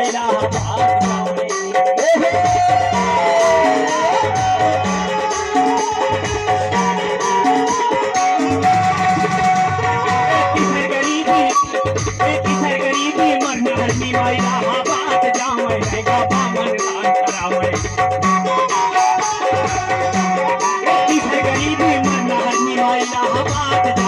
इलाहाबाद जावे। किधर गरीबी मरना हरनी माई इलाहाबाद जावे। रहेगा बामन दान करावे। किधर गरीबी मरना हरनी माई इलाहाबाद